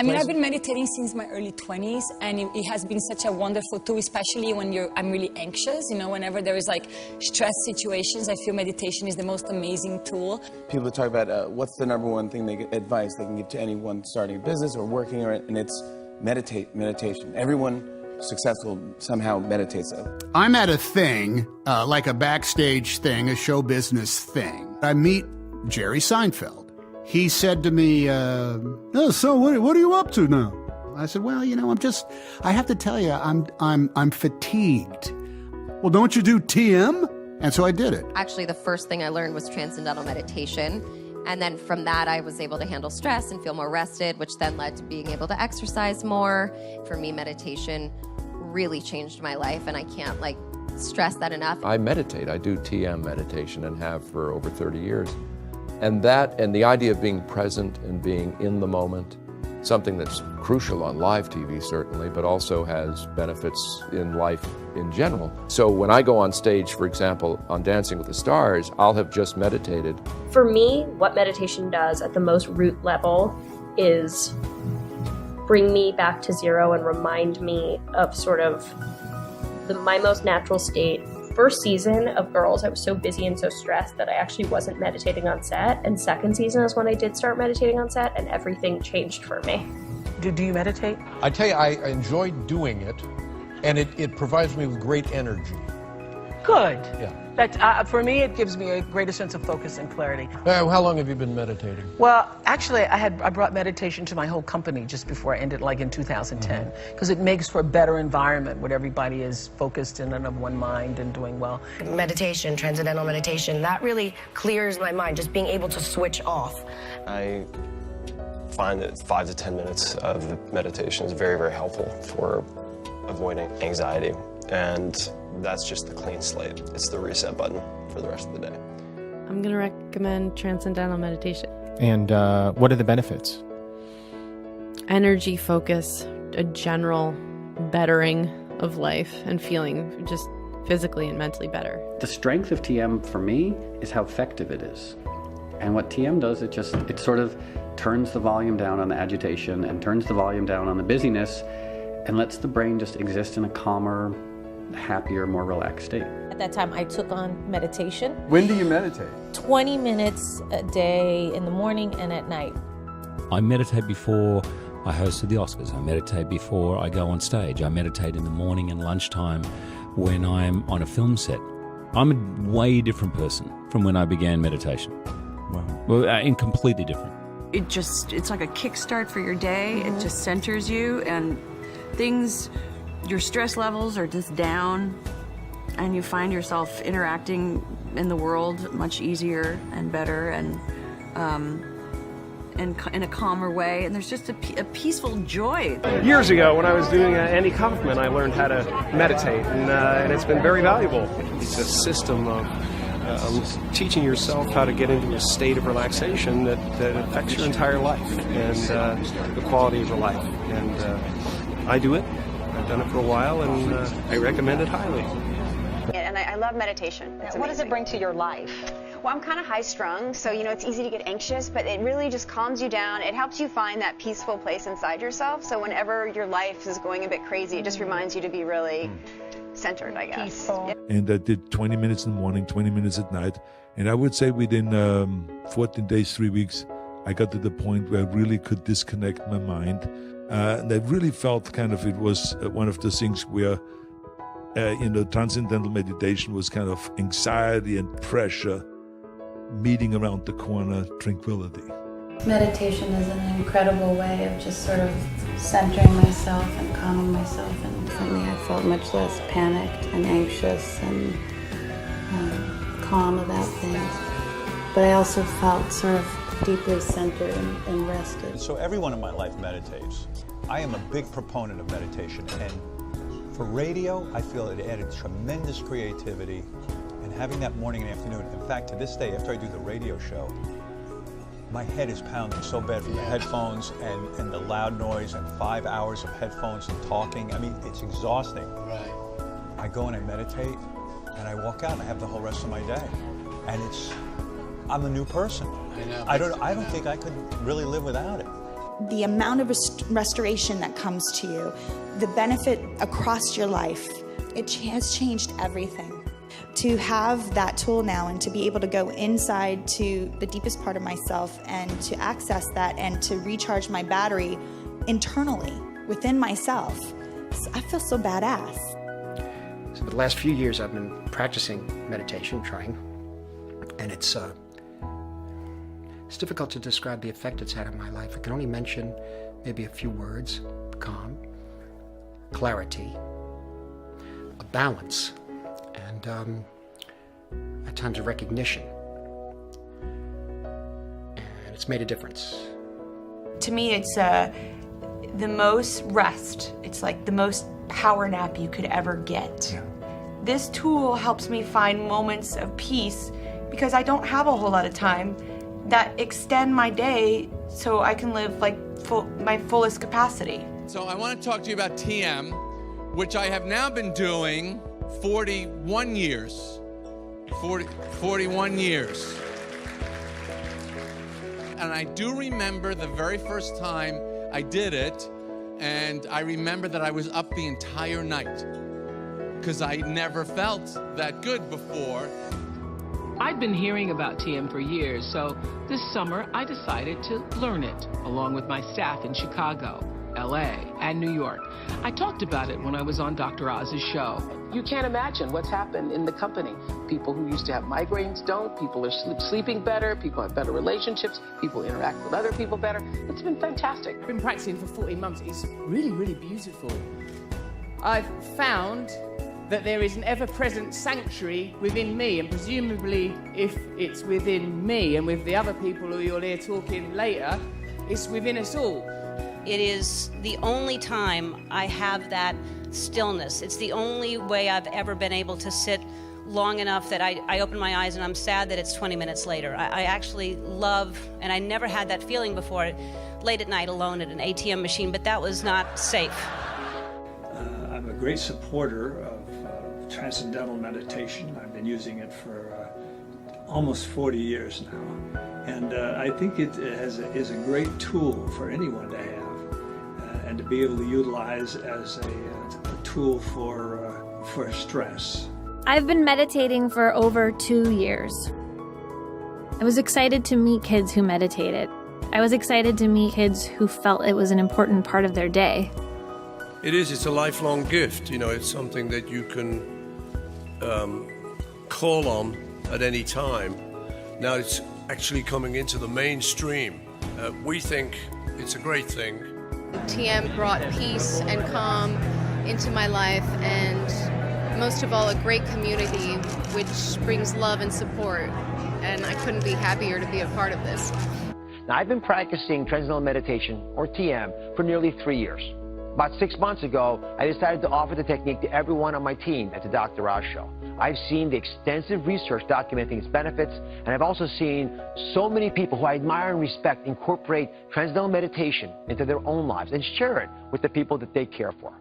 I mean, I've been meditating since my early 20s, and it has been such a wonderful tool, especially when I'm really anxious. You know, whenever there is like stress situations, I feel meditation is the most amazing tool. People talk about what's the number one thing advice they can give to anyone starting a business or working, and it's meditation. Everyone successful somehow meditates. I'm at a thing, like a backstage thing, a show business thing. I meet Jerry Seinfeld. He said to me, oh, so what are you up to now? I said, well, you know, I have to tell you, I'm fatigued. Well, don't you do TM? And so I did it. Actually, the first thing I learned was transcendental meditation. And then from that, I was able to handle stress and feel more rested, which then led to being able to exercise more. For me, meditation really changed my life, and I can't stress that enough. I meditate. I do TM meditation and have for over 30 years. And the idea of being present and being in the moment, something that's crucial on live TV certainly, but also has benefits in life in general. So when I go on stage, for example, on Dancing with the Stars, I'll have just meditated. For me, what meditation does at the most root level is bring me back to zero and remind me of sort of my most natural state. First season of Girls, I was so busy and so stressed that I actually wasn't meditating on set. And second season is when I did start meditating on set, and everything changed for me. Do you meditate? I tell you, I enjoy doing it, and it provides me with great energy. Good. Yeah. That, for me, it gives me a greater sense of focus and clarity. How long have you been meditating? Well, actually, I brought meditation to my whole company just before I ended, in 2010, because it makes for a better environment where everybody is focused and of one mind and doing well. Meditation, transcendental meditation, that really clears my mind, just being able to switch off. I find that 5 to 10 minutes of meditation is very, very helpful for avoiding anxiety. And that's just the clean slate. It's the reset button for the rest of the day. I'm going to recommend transcendental meditation. And what are the benefits? Energy, focus, a general bettering of life, and feeling just physically and mentally better. The strength of TM for me is how effective it is. And what TM does, it sort of turns the volume down on the agitation and turns the volume down on the busyness and lets the brain just exist in a calmer, happier, more relaxed state. At that time, I took on meditation. When do you meditate? 20 minutes a day in the morning and at night. I meditate before I hosted the Oscars. I meditate before I go on stage. I meditate in the morning and lunchtime when I'm on a film set. I'm a way different person from when I began meditation. Wow. Well, and completely different. It's like a kickstart for your day. It just centers you, and your stress levels are just down, and you find yourself interacting in the world much easier and better, and in a calmer way, and there's just a peaceful joy. Years ago, when I was doing Andy Kaufman, I learned how to meditate, and it's been very valuable. It's a system of teaching yourself how to get into a state of relaxation that affects your entire life and the quality of your life. And I do it. I've done it for a while, and I recommend it highly. And I love meditation. What does it bring to your life? Well, I'm kind of high-strung, so it's easy to get anxious, but it really just calms you down. It helps you find that peaceful place inside yourself, so whenever your life is going a bit crazy, it just reminds you to be really centered, I guess. Peaceful. And I did 20 minutes in the morning, 20 minutes at night, and I would say within 14 days, 3 weeks, I got to the point where I really could disconnect my mind. And I really felt it was one of the things where, transcendental meditation was kind of anxiety and pressure meeting around the corner, tranquility. Meditation is an incredible way of just sort of centering myself and calming myself. And for me, I felt much less panicked and anxious and calm about things. But I also felt sort of deeply centered and rested. So everyone in my life meditates. I am a big proponent of meditation, and for radio, I feel it added tremendous creativity, and having that morning and afternoon. In fact, to this day, after I do the radio show, my head is pounding so bad from the headphones and the loud noise and 5 hours of headphones and talking. I mean, it's exhausting. Right. I go and I meditate, and I walk out and I have the whole rest of my day. And I'm a new person. I know. I don't think I could really live without it. the amount of restoration that comes to you, the benefit across your life, it has changed everything. To have that tool now and to be able to go inside to the deepest part of myself and to access that and to recharge my battery internally within myself, I feel so badass. So for the last few years I've been practicing meditation, trying, and it's difficult to describe the effect it's had on my life. I can only mention maybe a few words: calm, clarity, a balance, and at times a recognition. And it's made a difference. To me, it's the most rest. It's like the most power nap you could ever get. Yeah. This tool helps me find moments of peace because I don't have a whole lot of time that extend my day so I can live like my fullest capacity. So I want to talk to you about TM, which I have now been doing 41 years. 41 years. And I do remember the very first time I did it, and I remember that I was up the entire night because I never felt that good before. I'd been hearing about TM for years, so this summer I decided to learn it along with my staff in Chicago, LA, and New York. I talked about it when I was on Dr. Oz's show. You can't imagine what's happened in the company. People who used to have migraines don't, people are sleeping better, people have better relationships, people interact with other people better. It's been fantastic. I've been practicing for 14 months. It's really, really beautiful. I've found that there is an ever-present sanctuary within me, and presumably if it's within me and with the other people who you'll hear talking later, it's within us all. It is the only time I have that stillness. It's the only way I've ever been able to sit long enough that I open my eyes and I'm sad that it's 20 minutes later. I actually love, and I never had that feeling before, late at night alone at an ATM machine, but that was not safe. I'm a great supporter of transcendental meditation. I've been using it for almost 40 years now. And I think it is a great tool for anyone to have and to be able to utilize as a tool for stress. I've been meditating for over 2 years. I was excited to meet kids who meditated. I was excited to meet kids who felt it was an important part of their day. It's a lifelong gift. You know, it's something that you can call on at any time. Now it's actually coming into the mainstream. We think it's a great thing. TM brought peace and calm into my life, and most of all, a great community which brings love and support. And I couldn't be happier to be a part of this. Now, I've been practicing Transcendental Meditation, or TM, for nearly 3 years. About 6 months ago, I decided to offer the technique to everyone on my team at the Dr. Oz Show. I've seen the extensive research documenting its benefits, and I've also seen so many people who I admire and respect incorporate Transcendental Meditation into their own lives and share it with the people that they care for.